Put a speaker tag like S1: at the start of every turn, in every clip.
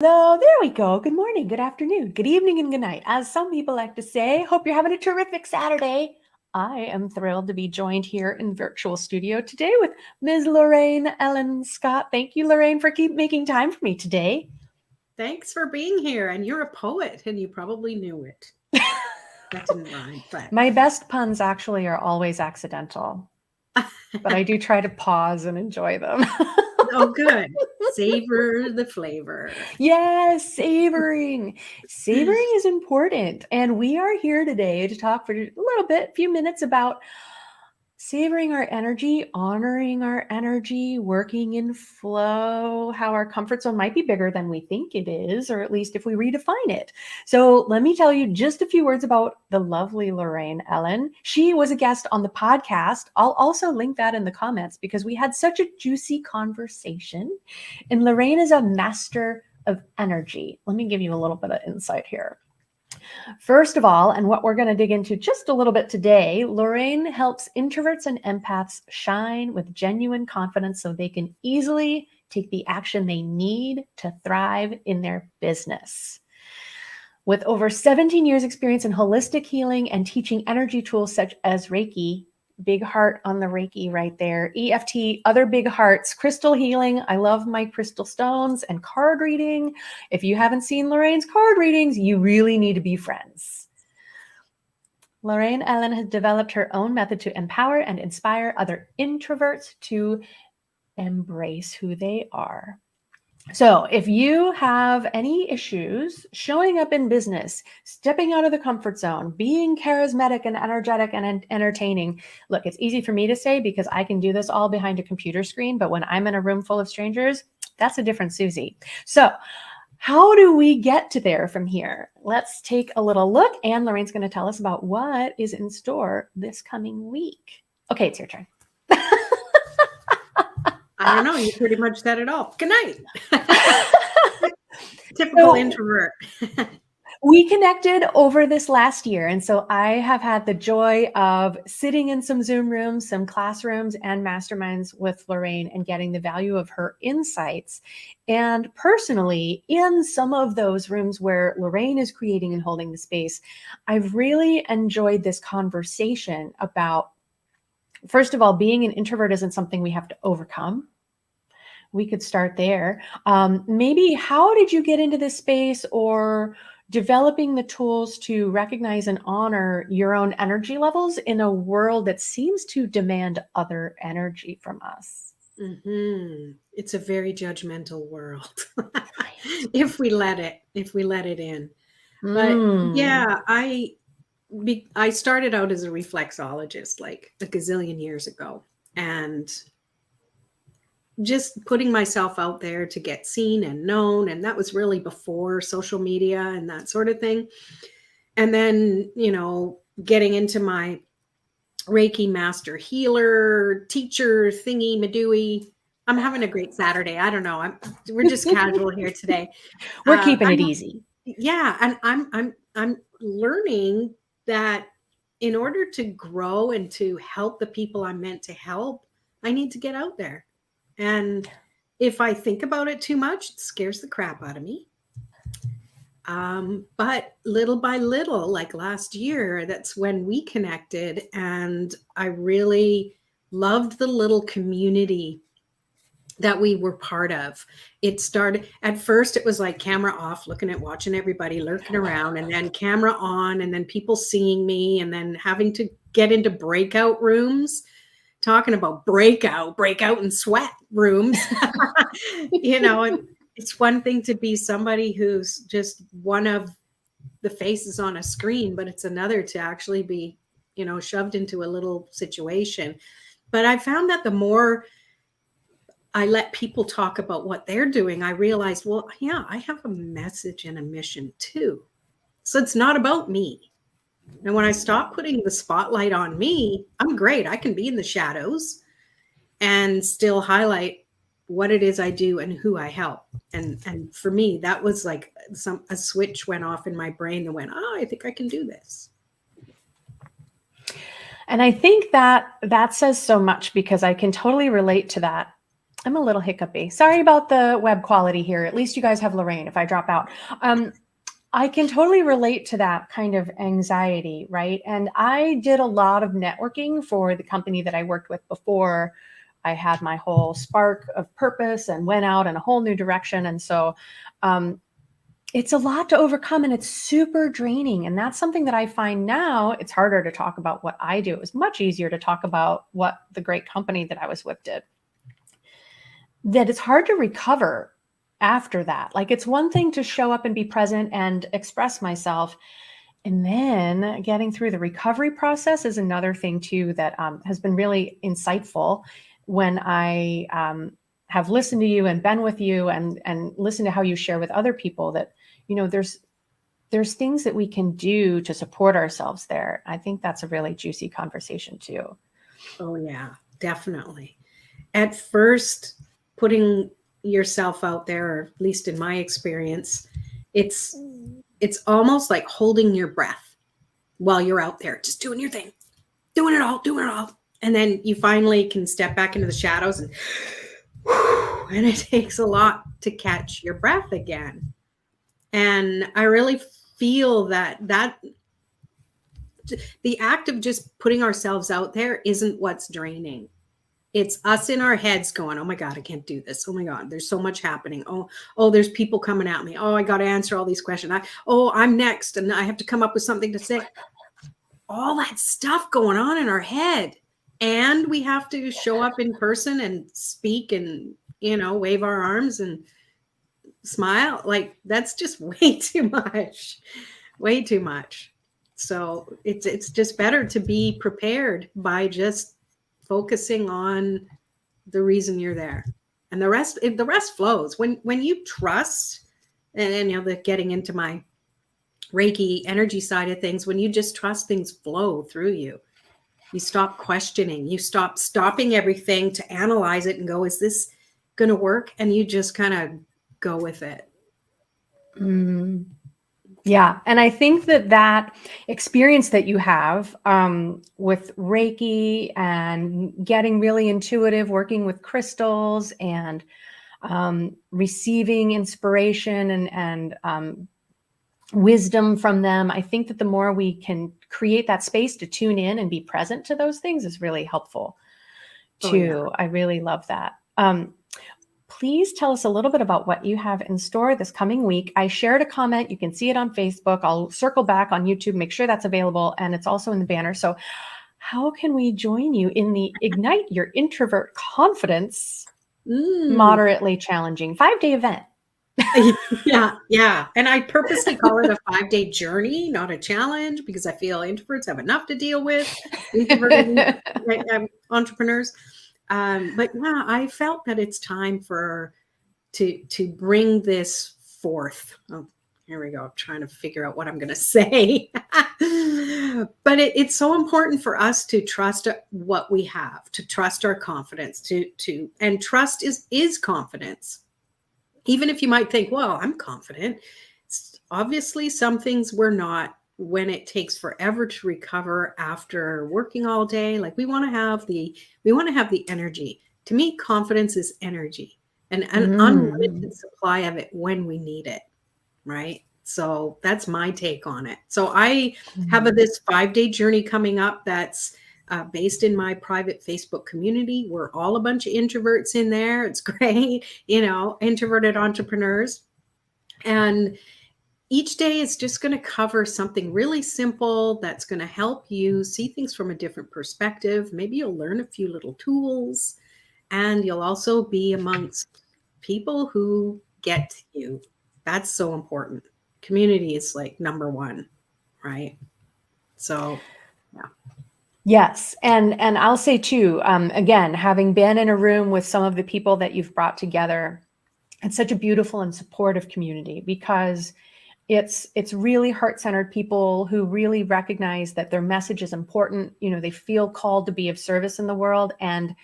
S1: Hello, there we go. Good morning, good afternoon, good evening, and good night. As some people like to say, hope you're having a terrific Saturday. I am thrilled to be joined here in virtual studio today with Ms. Lorraine Ellen Scott. Thank you, Lorraine, for keep making time for me today.
S2: Thanks for being here. And you're a poet, and you probably knew it. That didn't rhyme, but
S1: My best puns actually are always accidental, but I do try to pause and enjoy them.
S2: oh, good. Savor the flavor.
S1: Yes, savoring. Savoring is important. And we are here today to talk for a little bit, a few minutes about savoring our energy, honoring our energy, working in flow, how our comfort zone might be bigger than we think it is, or at least if we redefine it. So let me tell you just a few words about the lovely Lorraine Ellen. She was a guest on the podcast. I'll also link that in the comments because we had such a juicy conversation. And Lorraine is a master of energy. Let me give you a little bit of insight here. First of all, and what we're going to dig into just a little bit today, Lorraine helps introverts and empaths shine with genuine confidence so they can easily take the action they need to thrive in their business. With over 17 years experience in holistic healing and teaching energy tools such as Reiki, big heart on the Reiki right there, EFT, other big hearts, crystal healing. I love my crystal stones and card reading. If you haven't seen Lorraine's card readings, you really need to be friends. Lorraine Ellen has developed her own method to empower and inspire other introverts to embrace who they are. So if you have any issues showing up in business, stepping out of the comfort zone, being charismatic and energetic and entertaining, look, it's easy for me to say because I can do this all behind a computer screen, but when I'm in a room full of strangers, that's a different Susie. So how do we get to there from here? Let's take a little look, and Lorraine's going to tell us about what is in store this coming week. Okay, it's your turn.
S2: I don't know. You pretty much said it all. Good night. Typical introvert.
S1: We connected over this last year. And so I have had the joy of sitting in some Zoom rooms, some classrooms, and masterminds with Lorraine and getting the value of her insights. And personally, in some of those rooms where Lorraine is creating and holding the space, I've really enjoyed this conversation about, first of all, being an introvert isn't something we have to overcome. We could start there. Maybe how did you get into this space, or developing the tools to recognize and honor your own energy levels in a world that seems to demand other energy from us?
S2: Mm-hmm. It's a very judgmental world if we let it in. But yeah, I started out as a reflexologist like a gazillion years ago, and just putting myself out there to get seen and known. And that was really before social media and that sort of thing. And then, getting into my Reiki master healer, teacher thingy madooey. I'm having a great Saturday. I don't know. We're just casual here today.
S1: We're keeping it easy.
S2: Yeah. And I'm learning that in order to grow and to help the people I'm meant to help, I need to get out there. And if I think about it too much, it scares the crap out of me. But little by little, like last year, that's when we connected, and I really loved the little community that we were part of. It started at first, it was like camera off, watching everybody lurking around, and then camera on, and then people seeing me, and then having to get into breakout rooms. Talking about breakout and sweat rooms. It's one thing to be somebody who's just one of the faces on a screen, but it's another to actually be, shoved into a little situation. But I found that the more I let people talk about what they're doing, I realized, well, yeah, I have a message and a mission too. So it's not about me. And when I stop putting the spotlight on me, I'm great. I can be in the shadows and still highlight what it is I do and who I help. And for me, that was like a switch went off in my brain and went, I think I can do this.
S1: And I think that says so much, because I can totally relate to that. I'm a little hiccupy. Sorry about the web quality here. At least you guys have Lorraine if I drop out. I can totally relate to that kind of anxiety, right? And I did a lot of networking for the company that I worked with before I had my whole spark of purpose and went out in a whole new direction. And so it's a lot to overcome and it's super draining. And that's something that I find now it's harder to talk about what I do. It was much easier to talk about what the great company that I was with did. That it's hard to recover after that. Like it's one thing to show up and be present and express myself. And then getting through the recovery process is another thing too that has been really insightful when I have listened to you and been with you and listened to how you share with other people that, you know, there's things that we can do to support ourselves there. I think that's a really juicy conversation too.
S2: Oh yeah, definitely. At first, putting yourself out there, or at least in my experience, it's almost like holding your breath while you're out there, just doing your thing, doing it all. And then you finally can step back into the shadows and it takes a lot to catch your breath again. And I really feel that the act of just putting ourselves out there isn't what's draining. It's us in our heads going, oh my God, I can't do this. Oh my God, there's so much happening. Oh, there's people coming at me. Oh, I got to answer all these questions. I'm next and I have to come up with something to say. All that stuff going on in our head. And we have to show up in person and speak and, wave our arms and smile. Like that's just way too much, way too much. So it's just better to be prepared by just focusing on the reason you're there, and the rest flows when you trust. And getting into my Reiki energy side of things, when you just trust things flow through you, you stop questioning, you stop stopping everything to analyze it and go, is this going to work? And you just kind of go with it.
S1: Yeah. And I think that experience that you have with Reiki and getting really intuitive, working with crystals and receiving inspiration and wisdom from them, I think that the more we can create that space to tune in and be present to those things is really helpful too. Oh, yeah. I really love that. Please tell us a little bit about what you have in store this coming week. I shared a comment. You can see it on Facebook. I'll circle back on YouTube, make sure that's available. And it's also in the banner. So how can we join you in the Ignite Your Introvert Confidence moderately challenging 5-day event?
S2: Yeah. And I purposely call it a 5-day journey, not a challenge, because I feel introverts have enough to deal with, introverted entrepreneurs. But yeah, I felt that it's time to bring this forth. Oh, here we go. I'm trying to figure out what I'm going to say. But it's so important for us to trust what we have, to trust our confidence, and trust is confidence. Even if you might think, well, I'm confident. Obviously, some things we're not. When it takes forever to recover after working all day, like we want to have the energy. To me, confidence is energy and an unlimited supply of it when we need it, right? So that's my take on it. So I have this 5-day journey coming up that's based in my private Facebook community. We're all a bunch of introverts in there. It's great, introverted entrepreneurs. And each day is just going to cover something really simple that's going to help you see things from a different perspective. Maybe you'll learn a few little tools, and you'll also be amongst people who get you. That's so important. Community is like number one, right? So, yeah.
S1: Yes. And I'll say too, again, having been in a room with some of the people that you've brought together, it's such a beautiful and supportive community because it's really heart-centered people who really recognize that their message is important. They feel called to be of service in the world. And,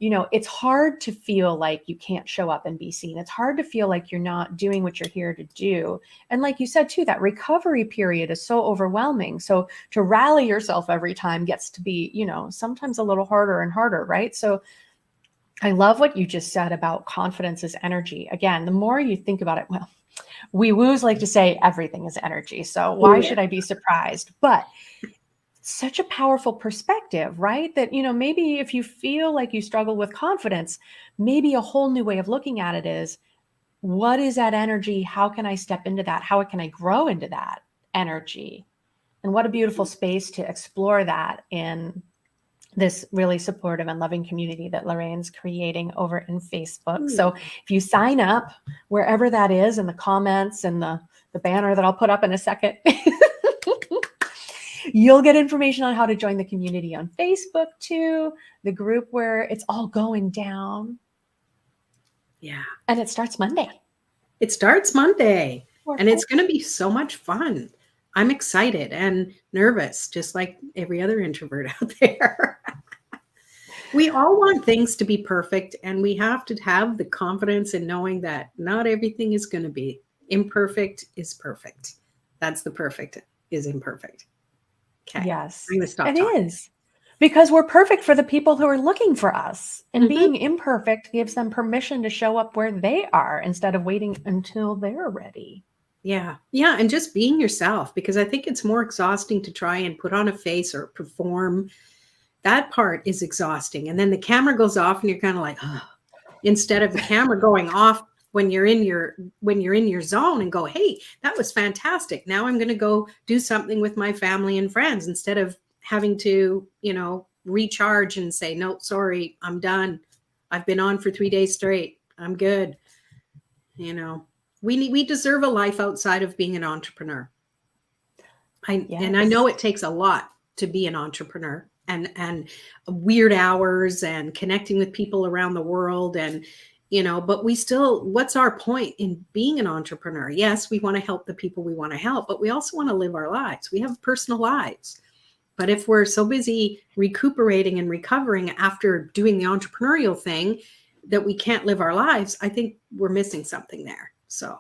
S1: it's hard to feel like you can't show up and be seen. It's hard to feel like you're not doing what you're here to do. And like you said, too, that recovery period is so overwhelming. So to rally yourself every time gets to be, sometimes a little harder and harder, right? So I love what you just said about confidence is energy. Again, the more you think about it, well, we woos like to say everything is energy. So why
S2: Yeah.
S1: should I be surprised? But such a powerful perspective, right? That, maybe if you feel like you struggle with confidence, maybe a whole new way of looking at it is, what is that energy? How can I step into that? How can I grow into that energy? And what a beautiful space to explore that in this really supportive and loving community that Lorraine's creating over in Facebook. So if you sign up wherever that is, in the comments and the banner that I'll put up in a second, you'll get information on how to join the community on Facebook too, the group where it's all going down.
S2: Yeah.
S1: And it starts Monday.
S2: It starts Monday, and
S1: Wonderful.
S2: it's going to be so much fun. I'm excited and nervous, just like every other introvert out there. We all want things to be perfect, and we have to have the confidence in knowing that not everything is going to be. Imperfect is perfect. That's the perfect is imperfect. Okay.
S1: Yes,
S2: I'm going to stop
S1: it
S2: talking.
S1: is. Because we're perfect for the people who are looking for us. And
S2: Mhm.
S1: being imperfect gives them permission to show up where they are instead of waiting until they're ready.
S2: Yeah. Yeah. And just being yourself, because I think it's more exhausting to try and put on a face or perform. That part is exhausting. And then the camera goes off and you're kind of like, oh, instead of the camera going off when you're in your zone and go, hey, that was fantastic. Now I'm going to go do something with my family and friends instead of having to, recharge and say, no, sorry, I'm done. I've been on for 3 days straight. I'm good. We deserve a life outside of being an entrepreneur. And I know
S1: Yes.
S2: it takes a lot to be an entrepreneur, and weird hours and connecting with people around the world, and but what's our point in being an entrepreneur? Yes, we want to help the people we want to help, but we also want to live our lives. We have personal lives. But if we're so busy recuperating and recovering after doing the entrepreneurial thing that we can't live our lives, I think we're missing something there. So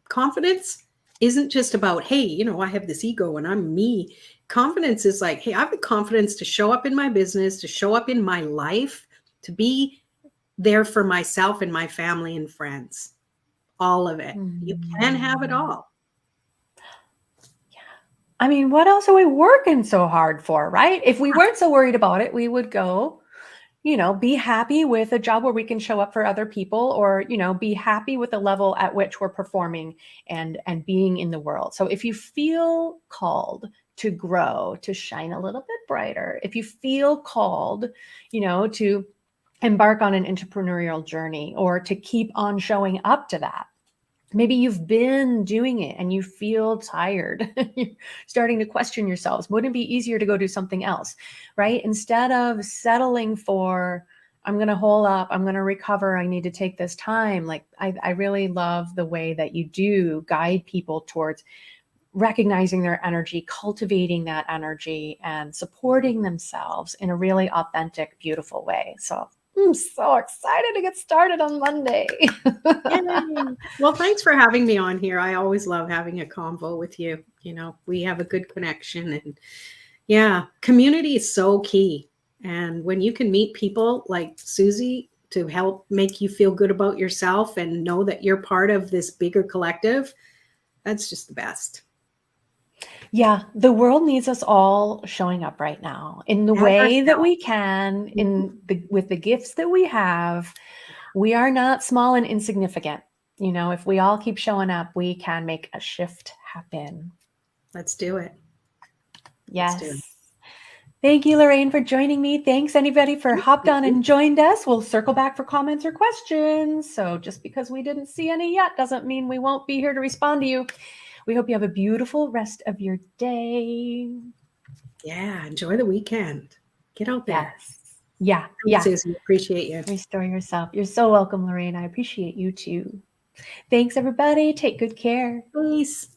S2: confidence isn't just about, hey, I have this ego and I'm me. Confidence is like, hey, I have the confidence to show up in my business, to show up in my life, to be there for myself and my family and friends. All of it. You can have it all.
S1: I mean, what else are we working so hard for, right? If we weren't so worried about it, we would go, be happy with a job where we can show up for other people, or, be happy with the level at which we're performing and being in the world. So if you feel called to grow, to shine a little bit brighter, if you feel called, to embark on an entrepreneurial journey or to keep on showing up to that, maybe you've been doing it and you feel tired. You're starting to question yourselves. Wouldn't it be easier to go do something else, right? Instead of settling for, I'm going to hole up, I'm going to recover, I need to take this time. Like, I really love the way that you do guide people towards recognizing their energy, cultivating that energy, and supporting themselves in a really authentic, beautiful way. So I'm so excited to get started on Monday.
S2: Yay. Well, thanks for having me on here. I always love having a convo with you. We have a good connection, and yeah, community is so key. And when you can meet people like Susie to help make you feel good about yourself and know that you're part of this bigger collective, that's just the best.
S1: Yeah, the world needs us all showing up right now in the
S2: As
S1: way that
S2: ourselves.
S1: we can, with the gifts that we have. We are not small and insignificant. If we all keep showing up, we can make a shift happen.
S2: Let's do it. Let's do it.
S1: Yes. Thank you, Lorraine, for joining me. Thanks, anybody, for hopped on and joined us. We'll circle back for comments or questions. So just because we didn't see any yet doesn't mean we won't be here to respond to you. We hope you have a beautiful rest of your day.
S2: Yeah, enjoy the weekend. Get out there.
S1: Yes. Yeah.
S2: Thanks,
S1: Yeah.
S2: Susie. Appreciate you.
S1: Restore yourself. You're so welcome, Lorraine. I appreciate you too. Thanks, everybody. Take good care.
S2: Peace.